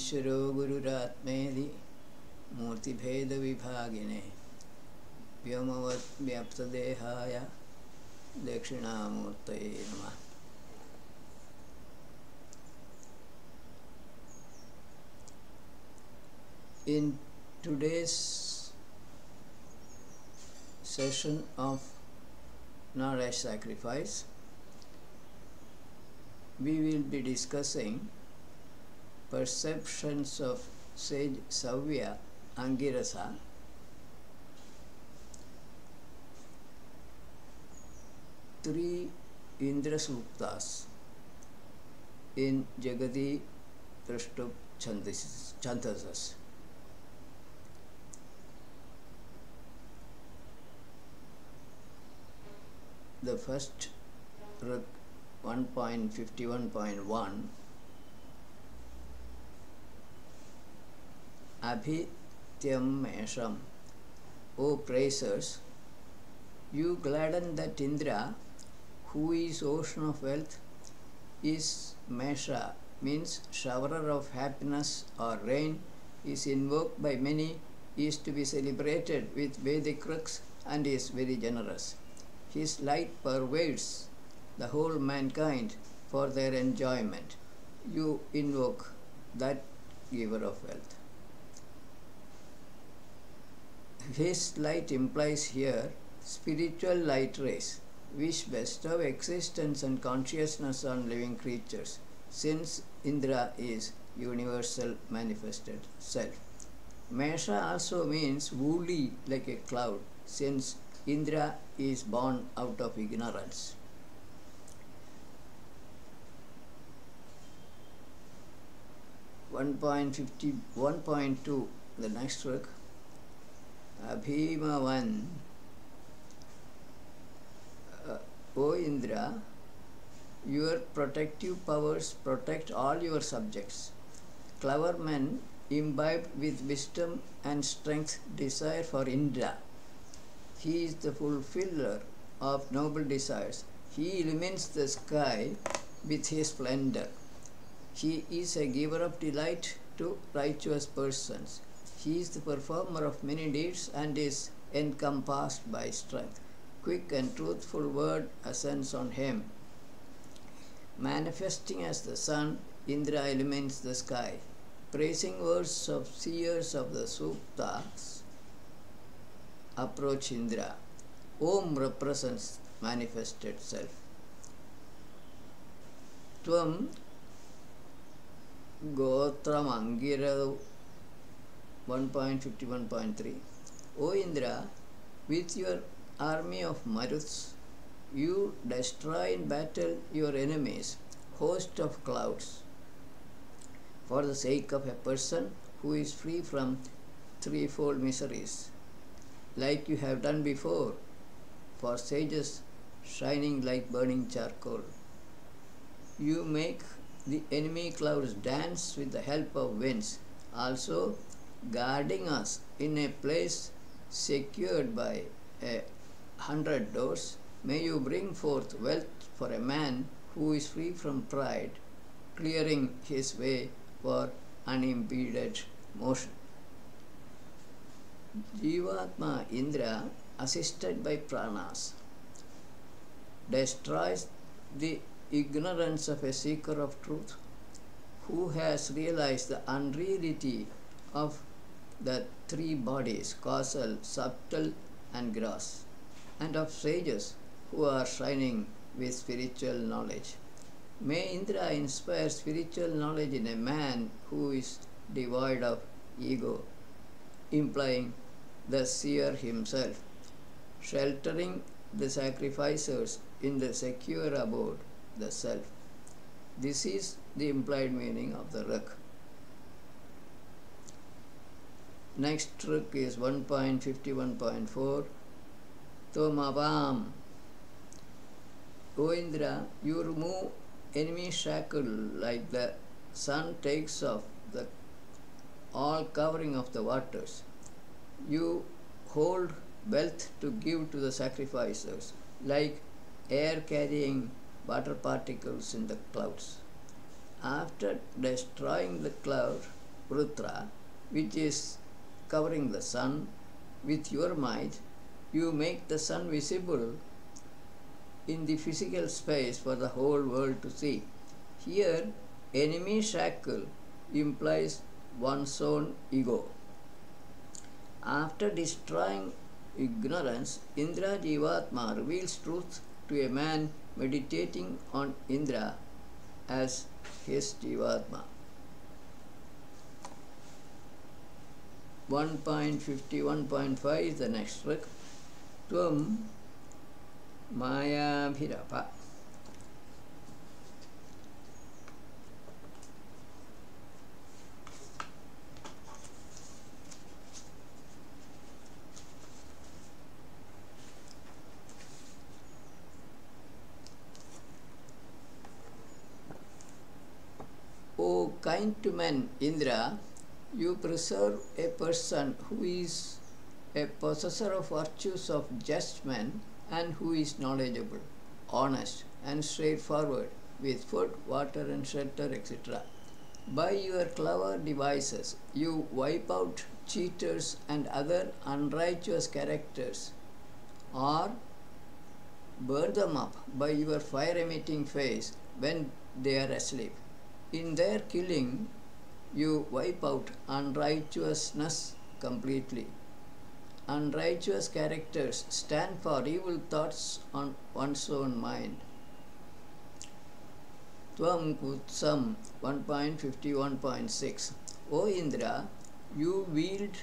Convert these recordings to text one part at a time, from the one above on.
ईश्वरो गुरुरात्मेति मूर्तिभेदविभागिने व्योमवद्व्याप्तदेहाय दक्षिणामूर्तये नमः. In today's session of knowledge sacrifice, we will be discussing perceptions of sage Savya Angirasa three Indra Suktas in Jagati Trashtup Chandasas. The first 1.51.1 Abhityam Mesham. O praisers, you gladden that Indra, who is ocean of wealth, is Mesha, means showerer of happiness or rain, is invoked by many, is to be celebrated with Vedic rites and is very generous. His light pervades the whole mankind for their enjoyment. You invoke that giver of wealth. His light implies here spiritual light rays, which bestow existence and consciousness on living creatures, since Indra is universal manifested self. Mesha also means woolly like a cloud, since Indra is born out of ignorance. (1.51.2) the next work. Abhimavan. O Indra, your protective powers protect all your subjects. Clever men imbibed with wisdom and strength desire for Indra. He is the fulfiller of noble desires. He illumines the sky with his splendor. He is a giver of delight to righteous persons. He is the performer of many deeds and is encompassed by strength. Quick and truthful word ascends on him. Manifesting as the sun, Indra illumines the sky. Praising words of seers of the Suktas approach Indra. Om represents manifested self. Tvam Gotram Angira 1.51.3. O Indra, with your army of Maruts, you destroy in battle your enemies, host of clouds, for the sake of a person who is free from threefold miseries, like you have done before, for sages shining like burning charcoal. You make the enemy clouds dance with the help of winds, also guarding us in a place secured by 100 doors. May you bring forth wealth for a man who is free from pride, clearing his way for unimpeded motion. Jivatma Indra, assisted by pranas, destroys the ignorance of a seeker of truth who has realized the unreality of the three bodies, causal, subtle and gross, and of sages who are shining with spiritual knowledge. May Indra inspire spiritual knowledge in a man who is devoid of ego, implying the seer himself, sheltering the sacrificers in the secure abode, the self. This is the implied meaning of the Rak. Next Rak is 1.51.4. Tomavam. O Indra, you remove enemy shackle like the sun takes off the all covering of the waters. You hold wealth to give to the sacrificers, like air carrying water particles in the clouds. After destroying the cloud, Rutra, which is covering the sun. With your might, you make the sun visible in the physical space for the whole world to see. Here, enemy shackle implies one's own ego. After destroying ignorance, Indra Jivatma reveals truth to a man meditating on Indra as his Jivatma. 1.51.5 is the next trick. Tvam Mayabhirapa. O kind to men, Indra, you preserve a person who is a possessor of virtues of just men and who is knowledgeable, honest, and straightforward, with food, water, and shelter, etc. By your clever devices, you wipe out cheaters and other unrighteous characters, or burn them up by your fire-emitting face when they are asleep. In their killing, you wipe out unrighteousness completely. Unrighteous characters stand for evil thoughts on one's own mind. Tvam Kutsam 1.51.6. O Indra, you wield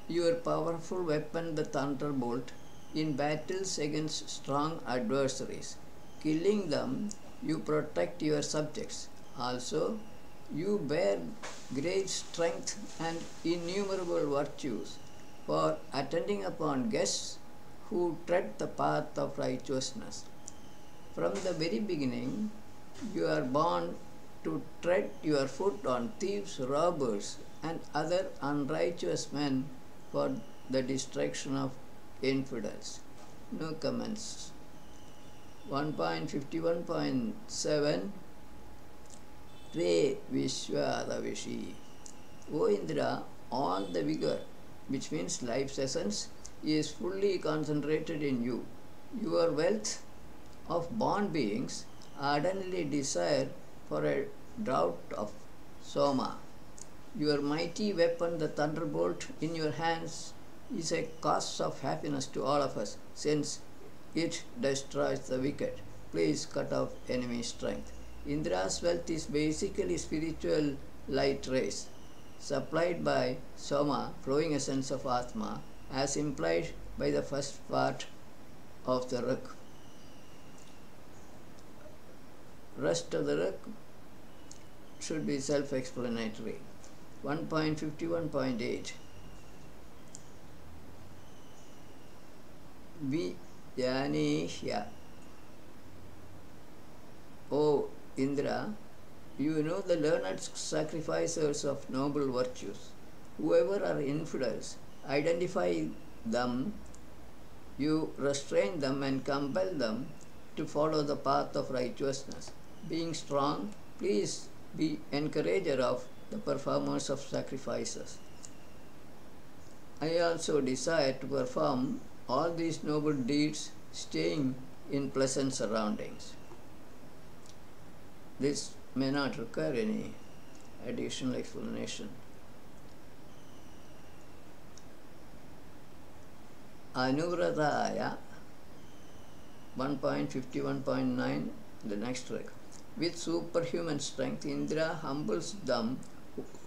your powerful weapon, the thunderbolt, in battles against strong adversaries. Killing them, you protect your subjects. Also, you bear great strength and innumerable virtues for attending upon guests who tread the path of righteousness. From the very beginning, you are born to tread your foot on thieves, robbers, and other unrighteous men for the destruction of infidels. No comments. 1.51.7 Re Vishwadavishi. O Indra, all the vigor, which means life's essence, is fully concentrated in you. Your wealth of born beings ardently desire for a draught of Soma. Your mighty weapon, the thunderbolt in your hands, is a cause of happiness to all of us, since it destroys the wicked. Please cut off enemy strength. Indra's wealth is basically spiritual light rays, supplied by Soma, flowing essence of Atma, as implied by the first part of the Rik. Rest of the Rik should be self-explanatory. 1.51.8 Vijanihya. O Indra, you know the learned sacrificers of noble virtues. Whoever are infidels, identify them, you restrain them and compel them to follow the path of righteousness. Being strong, please be encourager of the performers of sacrifices. I also desire to perform all these noble deeds staying in pleasant surroundings. This may not require any additional explanation. Anuvrataya 1.51.9, the next trick. With superhuman strength, Indra humbles them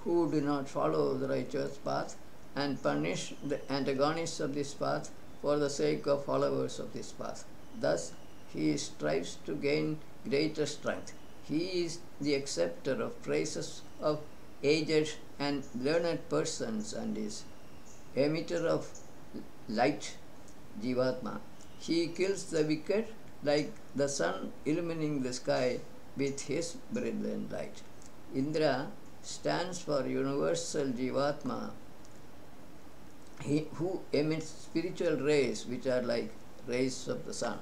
who do not follow the righteous path and punish the antagonists of this path for the sake of followers of this path. Thus, he strives to gain greater strength. He is the acceptor of praises of aged and learned persons and is emitter of light, Jivatma. He kills the wicked like the sun illumining the sky with his brilliant light. Indra stands for universal Jivatma, he who emits spiritual rays which are like rays of the sun.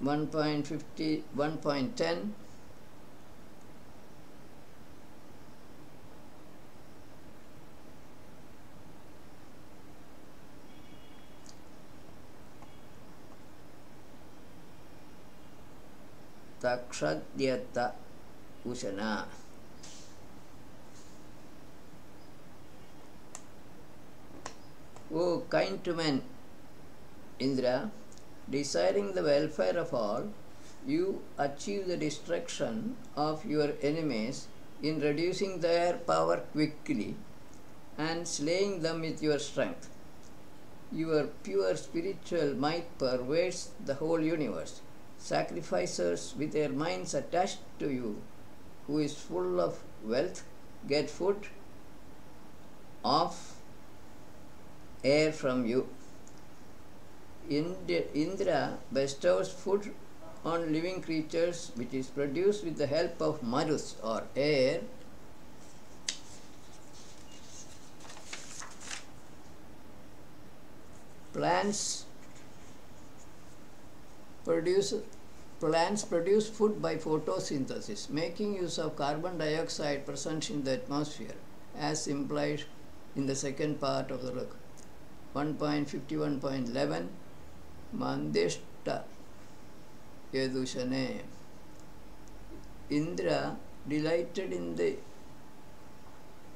1.50, 1.10. Takshadhyata Ushana. O kind to men, Indra, desiring the welfare of all, you achieve the destruction of your enemies in reducing their power quickly and slaying them with your strength. Your pure spiritual might pervades the whole universe. Sacrificers with their minds attached to you, who is full of wealth, get food of air from you. Indra bestows food on living creatures which is produced with the help of Marus or air. Plants produce food by photosynthesis, making use of carbon dioxide present in the atmosphere, as implied in the second part of the book. 1.51.11 Mandishta Yadushane. Indra, delighted in the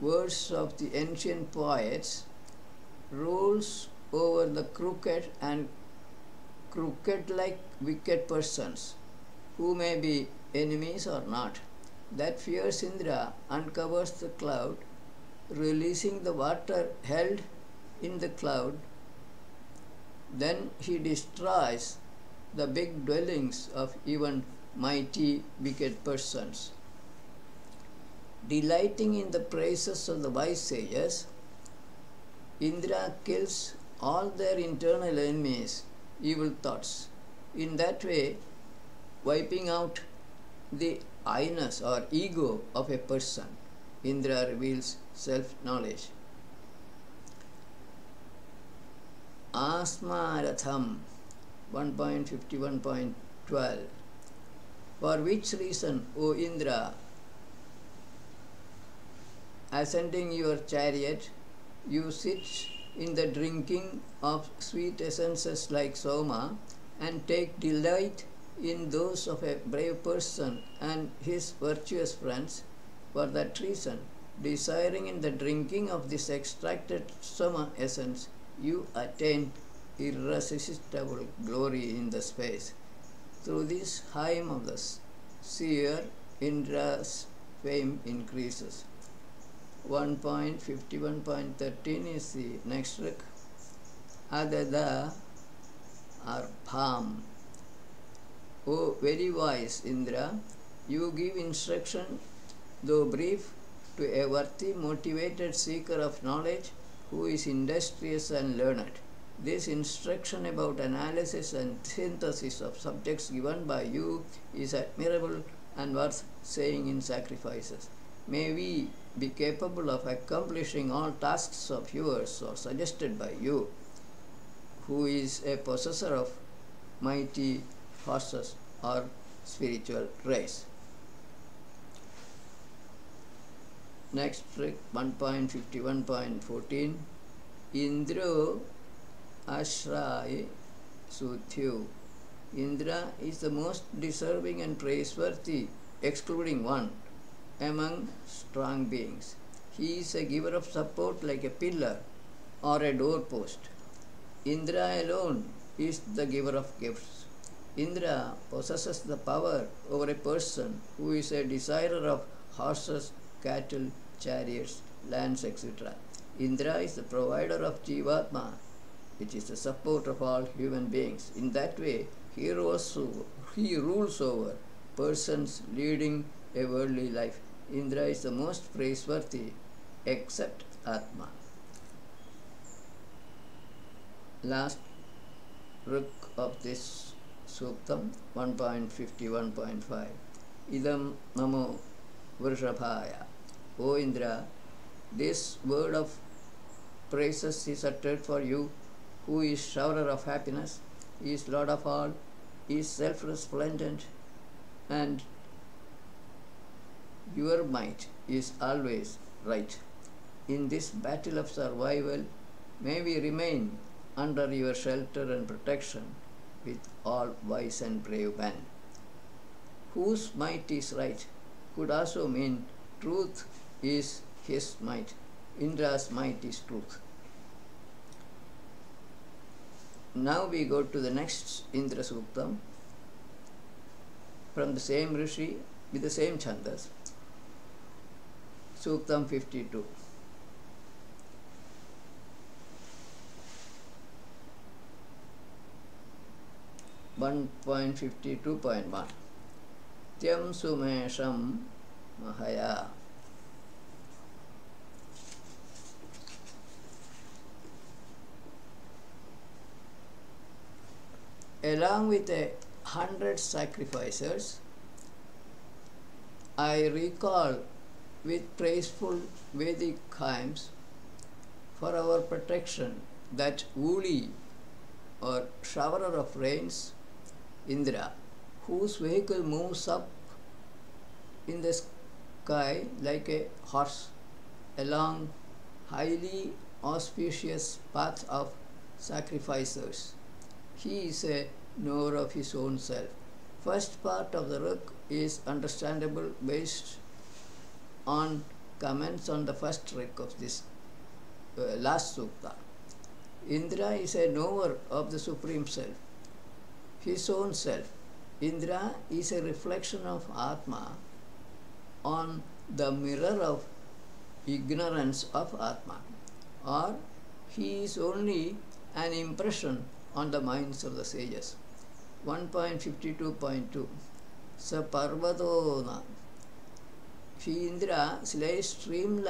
words of the ancient poets, rules over the crooked and crooked-like wicked persons, who may be enemies or not. That fierce Indra uncovers the cloud, releasing the water held in the cloud. Then he destroys the big dwellings of even mighty wicked persons. Delighting in the praises of the wise sages, Indra kills all their internal enemies, evil thoughts. In that way, wiping out the I-ness or ego of a person, Indra reveals self-knowledge. Asmaratham 1.51.12. For which reason, O Indra, ascending your chariot, you sit in the drinking of sweet essences like Soma and take delight in those of a brave person and his virtuous friends. For that reason, desiring in the drinking of this extracted Soma essence, you attain irresistible glory in the space. Through this hymn of the seer, Indra's fame increases. 1.51.13 is the next trick. Adada Arpham. O very wise Indra, you give instruction, though brief, to a worthy, motivated seeker of knowledge who is industrious and learned. This instruction about analysis and synthesis of subjects given by you is admirable and worth saying in sacrifices. May we be capable of accomplishing all tasks of yours or suggested by you, who is a possessor of mighty horses or spiritual race. Next trick, 1.51.14. Indro Ashray Sudhyu. Indra is the most deserving and praiseworthy, excluding one, among strong beings. He is a giver of support like a pillar or a doorpost. Indra alone is the giver of gifts. Indra possesses the power over a person who is a desirer of horses, cattle, chariots, lands, etc. Indra is the provider of Jivatma, which is the support of all human beings. In that way, he rules over persons leading a worldly life. Indra is the most praiseworthy except Atma. Last rook of this Suktam, 1.51.5. Idam Namo Vrishabhaya. O Indra, this word of praises is uttered for you, who is showerer of happiness. He is Lord of all, is self-resplendent, and your might is always right. In this battle of survival, may we remain under your shelter and protection with all wise and brave men. Whose might is right could also mean truth is his might. Indra's might is truth. Now we go to the next Indra Suktam from the same Rishi with the same Chandas. Suktam 52. One 1.52.1 Tyam Sumesham Mahaya. Along with 100 sacrificers, I recall with praiseful Vedic hymns for our protection that woolly or showerer of rains, Indra, whose vehicle moves up in the sky like a horse along highly auspicious path of sacrificers. He is a knower of his own self. First part of the Rik is understandable based on comments on the first Rik of this last Sukta. Indra is a knower of the Supreme Self, his own self. Indra is a reflection of Atma on the mirror of ignorance of Atma, or he is only an impression on the minds of the sages. 1.52.2 Sa Parvatona. He, Indra, slays stream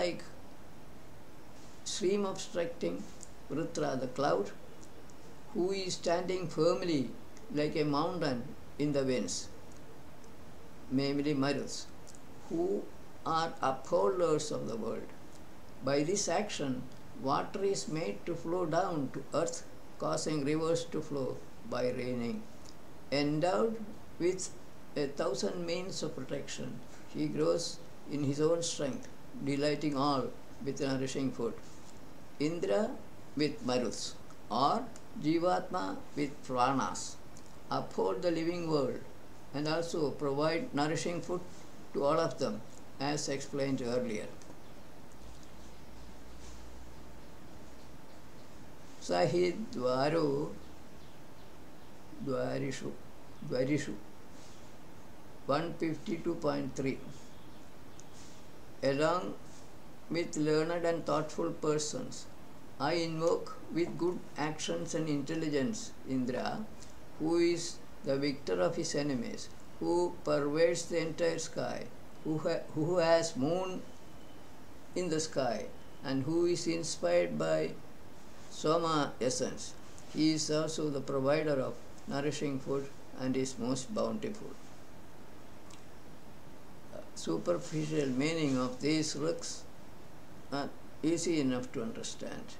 obstructing Vrutra, the cloud, who is standing firmly like a mountain in the winds, namely Maruts, who are upholders of the world. By this action, water is made to flow down to earth, causing rivers to flow by raining. Endowed with 1,000 means of protection, he grows in his own strength, delighting all with nourishing food. Indra with Maruts, or Jivatma with Pranas, uphold the living world and also provide nourishing food to all of them, as explained earlier. Sahi Dwarishu 152.3 Along with learned and thoughtful persons, I invoke with good actions and intelligence Indra, who is the victor of his enemies, who pervades the entire sky, who has moon in the sky, and who is inspired by Soma essence. He is also the provider of nourishing food and is most bountiful. Superficial meaning of these riks are easy enough to understand.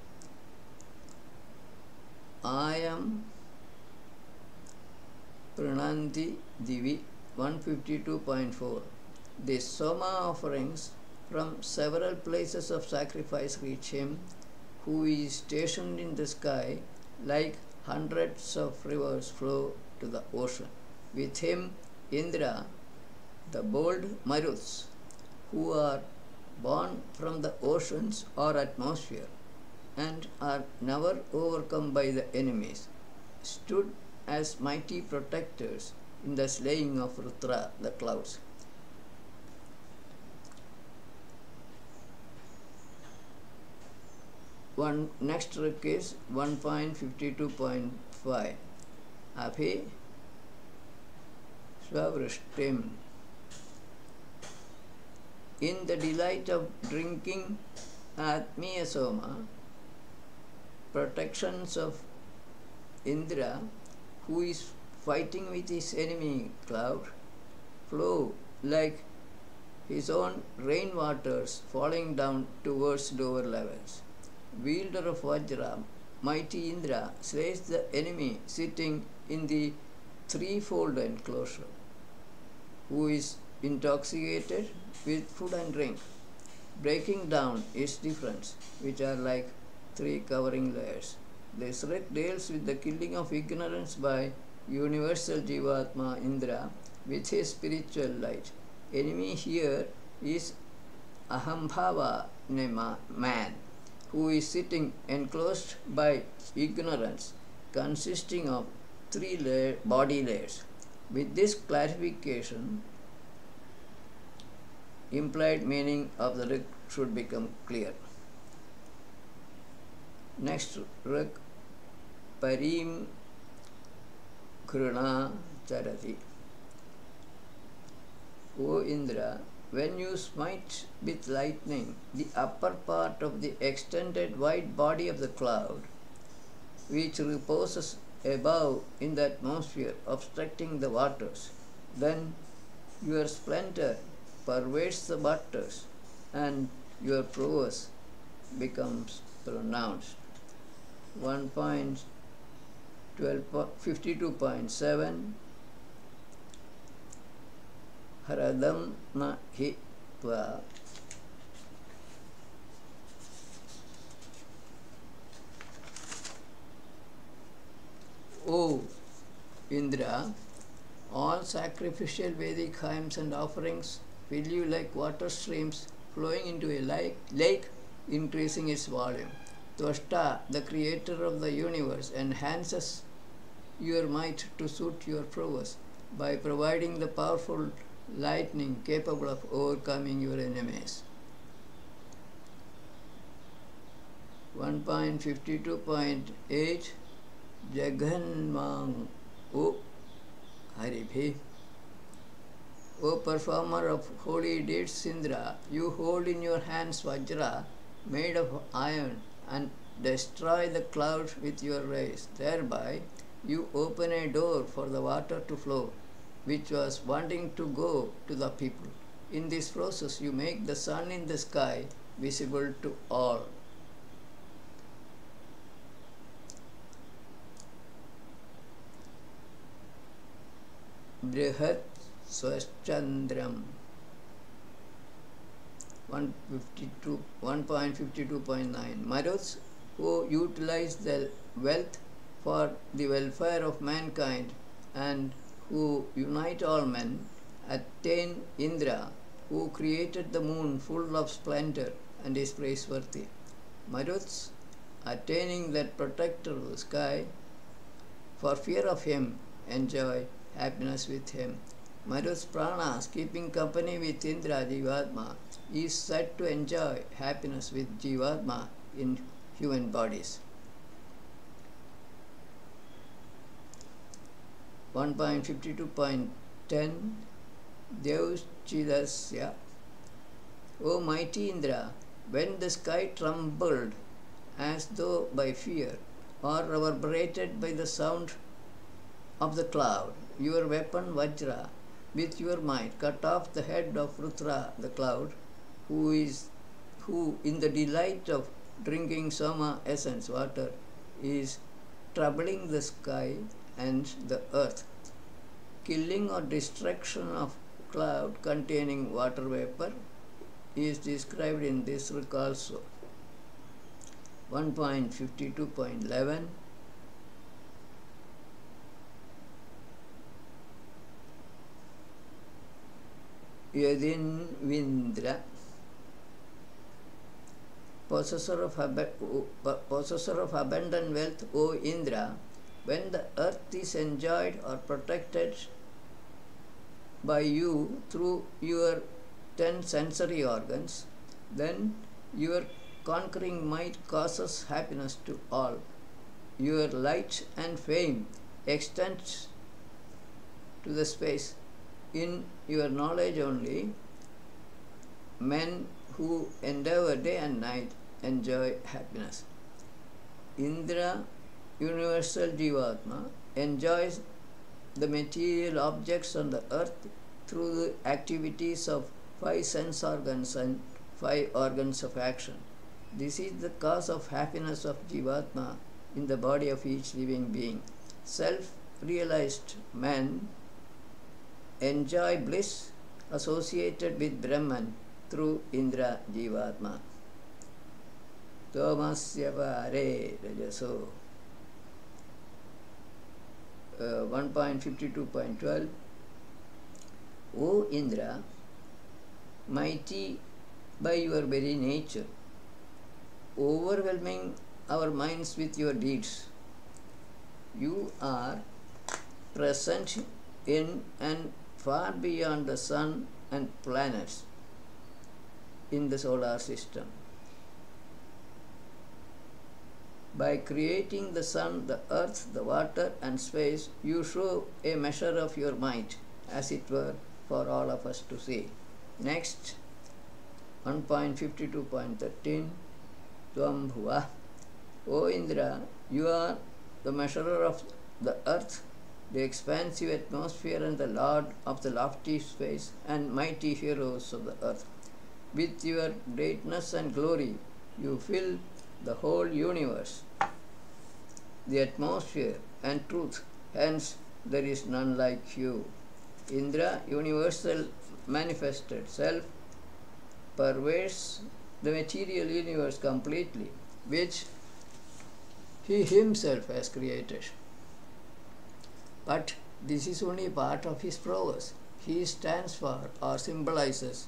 I am Prananti Divi 152.4. The Soma offerings from several places of sacrifice reach him, who is stationed in the sky like hundreds of rivers flow to the ocean. With him, Indra, the bold Maruts, who are born from the oceans or atmosphere and are never overcome by the enemies, stood as mighty protectors in the slaying of Rutra, the clouds. Next trick is 1.52.5 Abhi Swavrishtim. In the delight of drinking Atmiya Soma, protections of Indra, who is fighting with his enemy cloud, flow like his own rainwaters falling down towards lower levels. Wielder of Vajra, mighty Indra slays the enemy sitting in the threefold enclosure, who is intoxicated with food and drink, breaking down its difference, which are like three covering layers. This Rik deals with the killing of ignorance by universal Jivatma Indra with his spiritual light. Enemy here is Ahambhava man, who is sitting enclosed by ignorance, consisting of three body layers. With this clarification, implied meaning of the Rik should become clear. Next, Rik Parim Kruna Charati. O Indra, when you smite with lightning the upper part of the extended white body of the cloud, which reposes above in the atmosphere, obstructing the waters, then your splendor pervades the waters and your prowess becomes pronounced. 1.52.7 Haradam na hitva. O Indra, all sacrificial Vedic hymns and offerings fill you like water streams flowing into a lake, increasing its volume. Tvashta, the creator of the universe, enhances your might to suit your prowess by providing the powerful lightning capable of overcoming your enemies. 1.52.8 Jaganmang O Haribhi. O performer of holy deeds, Indra, you hold in your hands Vajra made of iron and destroy the clouds with your rays. Thereby you open a door for the water to flow, which was wanting to go to the people. In this process you make the sun in the sky visible to all. Brihat Swastchandram 1.52.9 Maruts, who utilize the wealth for the welfare of mankind and who unite all men, attain Indra, who created the moon full of splendor and is praiseworthy. Maruts, attaining that protector of the sky, for fear of him, enjoy happiness with him. Maruts Pranas, keeping company with Indra Jivatma, is said to enjoy happiness with Jivatma in human bodies. 1.52.10 Devchidasya. O mighty Indra, when the sky trembled as though by fear or reverberated by the sound of the cloud, your weapon Vajra, with your might, cut off the head of Rutra the cloud, who in the delight of drinking Soma essence water is troubling the sky and the earth. Killing or destruction of cloud containing water vapor is described in this Rik also. 1.52.11 Yadin Vindra, possessor of abundant wealth, O Indra, when the earth is enjoyed or protected by you through your 10 sensory organs, then your conquering might causes happiness to all. Your light and fame extends to the space. In your knowledge only, men who endeavor day and night enjoy happiness. Indra, universal Jivatma, enjoys the material objects on the earth through the activities of 5 sense organs and 5 organs of action. This is the cause of happiness of Jivatma in the body of each living being. Self realized men enjoy bliss associated with Brahman through Indra Jivatma. Tomasya Pare Rajaso 1.52.12. O Indra, mighty by your very nature, overwhelming our minds with your deeds, you are present in and far beyond the sun and planets in the solar system. By creating the sun, the earth, the water and space, you show a measure of your might, as it were, for all of us to see. Next, 1.52.13. Tvam Bhuva. O Indra, you are the measurer of the earth, the expansive atmosphere and the lord of the lofty space and mighty heroes of the earth. With your greatness and glory, you fill the whole universe, the atmosphere and truth, hence there is none like you. Indra, universal manifested self, pervades the material universe completely, which he himself has created. But this is only part of his prowess. He stands for or symbolizes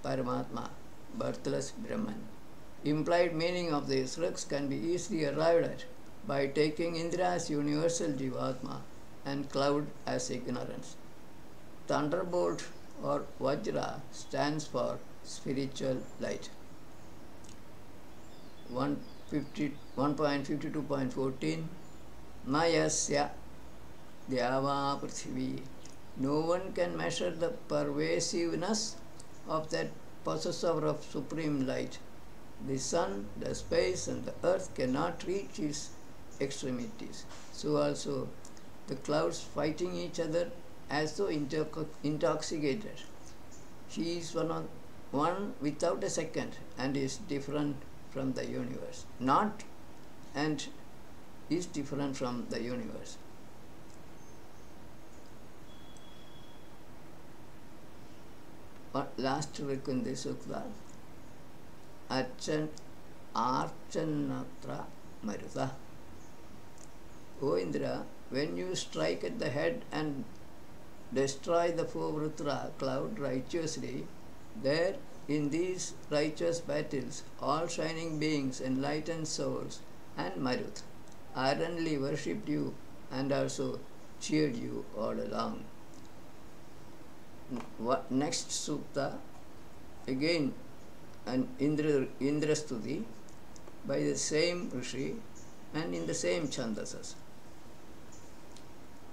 Paramatma, birthless Brahman. Implied meaning of these works can be easily arrived at by taking Indra as universal Jivatma and cloud as ignorance. Thunderbolt or Vajra stands for spiritual light. 1.52.14. Mayasya Dyava Prithvi. No one can measure the pervasiveness of that possessor of supreme light. The sun, the space and the earth cannot reach its extremities. So also the clouds fighting each other as though intoxicated. He is one without a second and is different from the universe. Not and is different from the universe. Last week in this sukta, Archanatra Maruta. O Indra, when you strike at the head and destroy the four Vrutra cloud righteously, there in these righteous battles, all shining beings, enlightened souls, and Marut ardently worshipped you and also cheered you all along. Next sukta, again an Indra Stuti by the same Rishi and in the same Chandasas.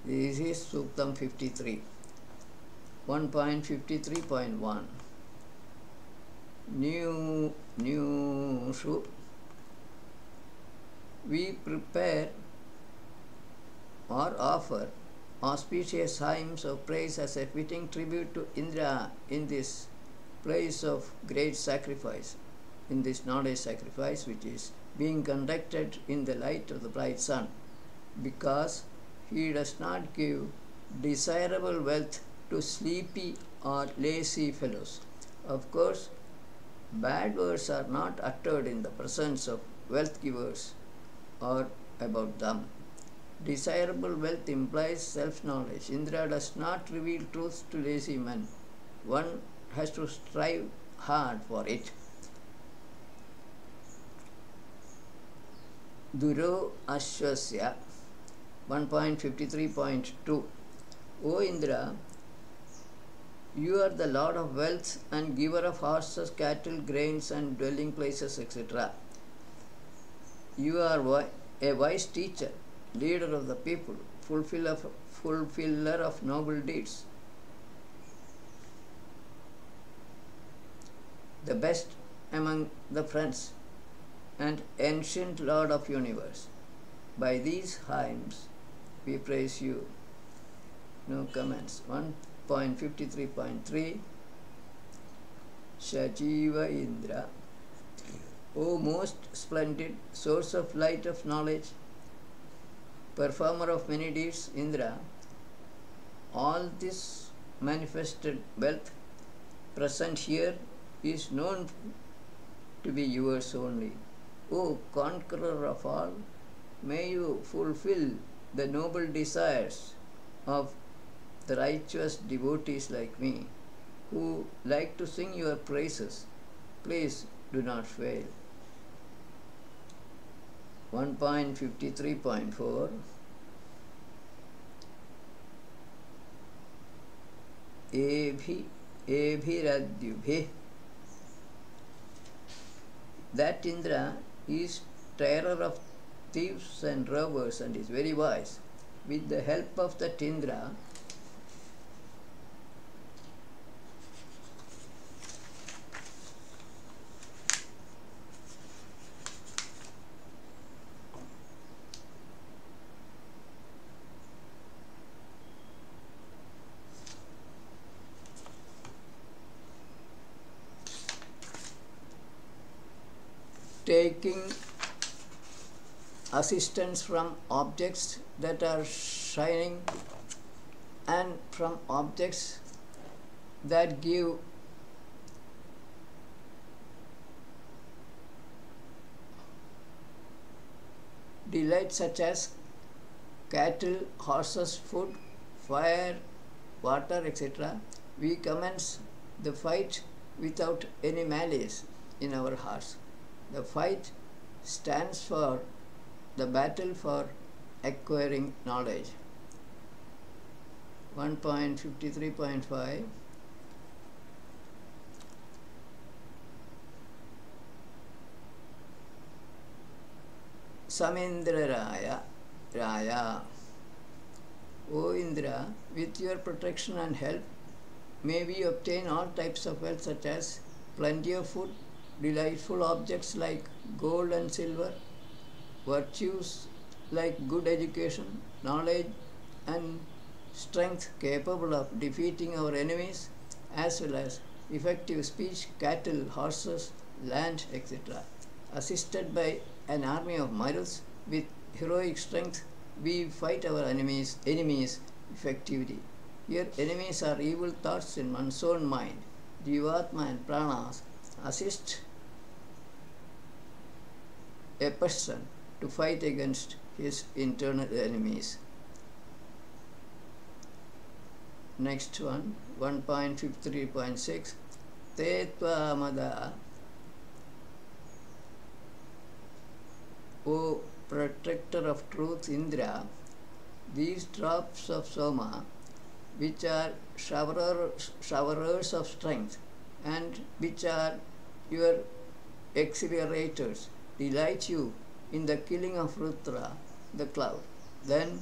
This is Suktam 53. 1.53.1. New Shu. We prepare or offer auspicious hymns of praise as a fitting tribute to Indra in this place of great sacrifice, in this knowledge sacrifice which is being conducted in the light of the bright sun, because he does not give desirable wealth to sleepy or lazy fellows. Of course, bad words are not uttered in the presence of wealth givers or about them. Desirable wealth implies self-knowledge. Indra does not reveal truth to lazy men. One has to strive hard for it. Duro Ashwasya 1.53.2. O Indra, you are the Lord of wealth and giver of horses, cattle, grains and dwelling places, etc. You are a wise teacher, leader of the people, fulfiller of noble deeds, the best among the friends, and ancient Lord of universe. By these hymns we praise you. No comments. 1.53.3. Shajiva Indra. O most splendid source of light of knowledge, performer of many deeds, Indra, all this manifested wealth present here is known to be yours only. O conqueror of all, may you fulfill the noble desires of the righteous devotees like me, who like to sing your praises. Please do not fail. 1.53.4 Ebhiradyubhe. That Indra is terror of thieves and robbers and is very wise. With the help of that Indra, taking assistance from objects that are shining and from objects that give delight, such as cattle, horses, food, fire, water, etc. We commence the fight without any malice in our hearts. The fight stands for the battle for acquiring knowledge. 1.53.5 Samindraraya Raya. O Indra, with your protection and help, may we obtain all types of wealth, such as plenty of food, delightful objects like gold and silver, virtues like good education, knowledge and strength capable of defeating our enemies, as well as effective speech, cattle, horses, land, etc. Assisted by an army of Maruts with heroic strength, we fight our enemies effectively. Here enemies are evil thoughts in one's own mind. Jivatma and pranas assist a person to fight against his internal enemies. Next one, 1.53.6 Tetva Mada. O protector of truth, Indra, these drops of Soma, which are showerers of strength and which are your accelerators, delight you in the killing of Rutra, the cloud. Then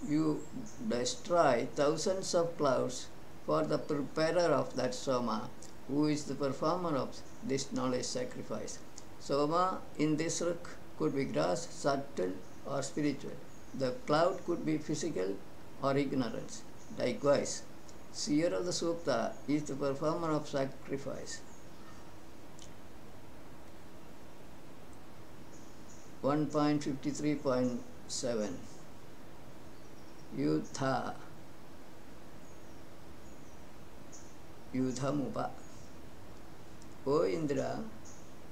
you destroy thousands of clouds for the preparer of that Soma, who is the performer of this knowledge sacrifice. Soma in this ruk could be gross, subtle or spiritual. The cloud could be physical or ignorance. Likewise, seer of the Supta is the performer of sacrifice. 1.53.7 Yudha Yudhamupa. O Indra,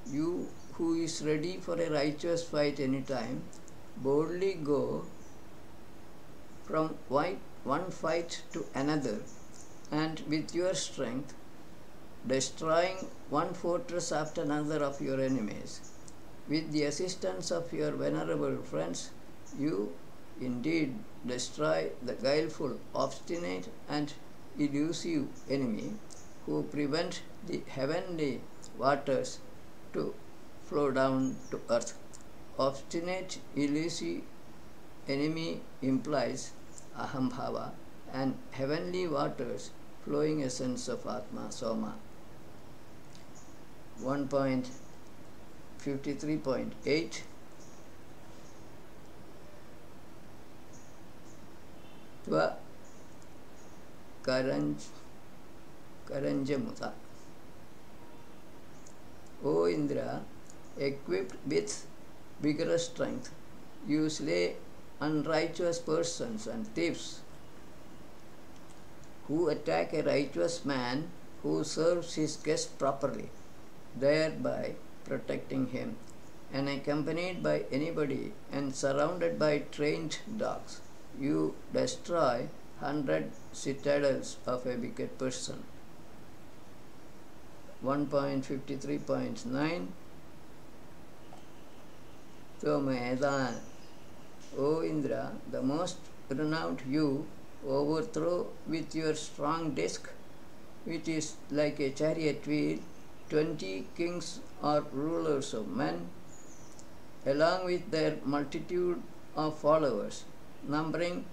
you who is ready for a righteous fight anytime, boldly go from one fight to another, and with your strength, destroying one fortress after another of your enemies. With the assistance of your venerable friends, you indeed destroy the guileful, obstinate and elusive enemy who prevent the heavenly waters to flow down to earth. Obstinate, elusive enemy implies ahambhava, and heavenly waters flowing essence of Atma, Soma. 1.53.8 Tva Karanjamuta. O Indra, equipped with vigorous strength, you slay unrighteous persons and thieves who attack a righteous man who serves his guest properly, thereby protecting him, and accompanied by anybody and surrounded by trained dogs, you destroy 100 citadels of a wicked person. 1.53.9 Tomedan, O Indra, the most renowned, you overthrow with your strong disc, which is like a chariot wheel, 20 kings or rulers of men, along with their multitude of followers, numbering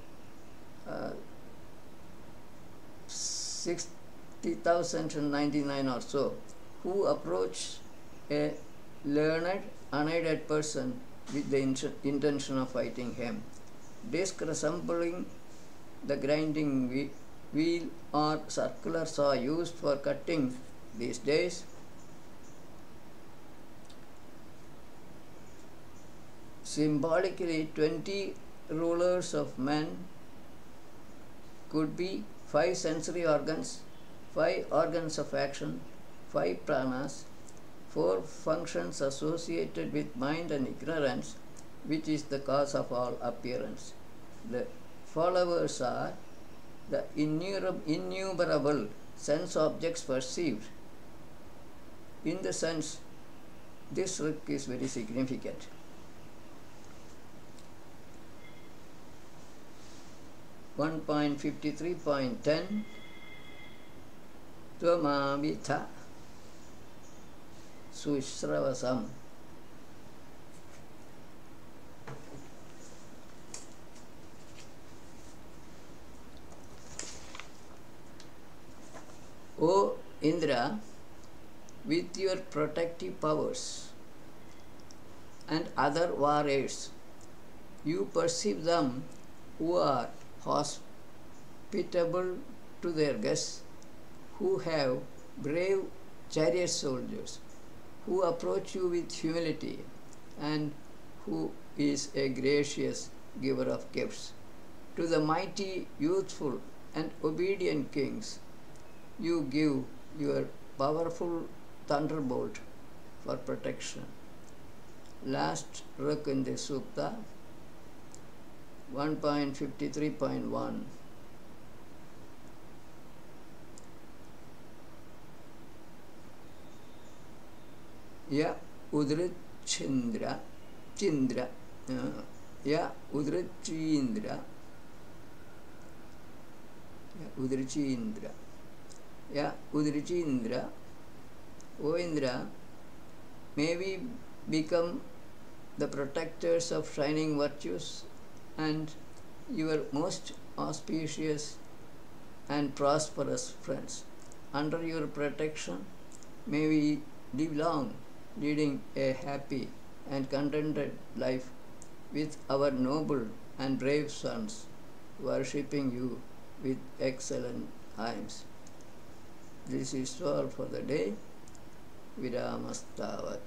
60,099 or so, who approach a learned, unaided person with the intention of fighting him. Disc resembling the grinding wheel or circular saw used for cutting these days. Symbolically, 20 rulers of men could be 5 sensory organs, 5 organs of action, 5 pranas, 4 functions associated with mind and ignorance, which is the cause of all appearance. The followers are the innumerable sense objects perceived. In the sense, this rig is very significant. .53.10 Tvamavitha Sushravasam. O Indra, with your protective powers and other war aids, you perceive them who are hospitable to their guests, who have brave chariot soldiers, who approach you with humility, and who is a gracious giver of gifts. To the mighty, youthful, and obedient kings, you give your powerful thunderbolt for protection. Last ruk in the Sukta, 1.53.1. Ya Udrichindra, Ya Udrichindra, Ya Udrichindra, O Indra, may we become the protectors of shining virtues and your most auspicious and prosperous friends. Under your protection, may we live long, leading a happy and contented life with our noble and brave sons, worshipping you with excellent hymns. This is all for the day. Viramastavat.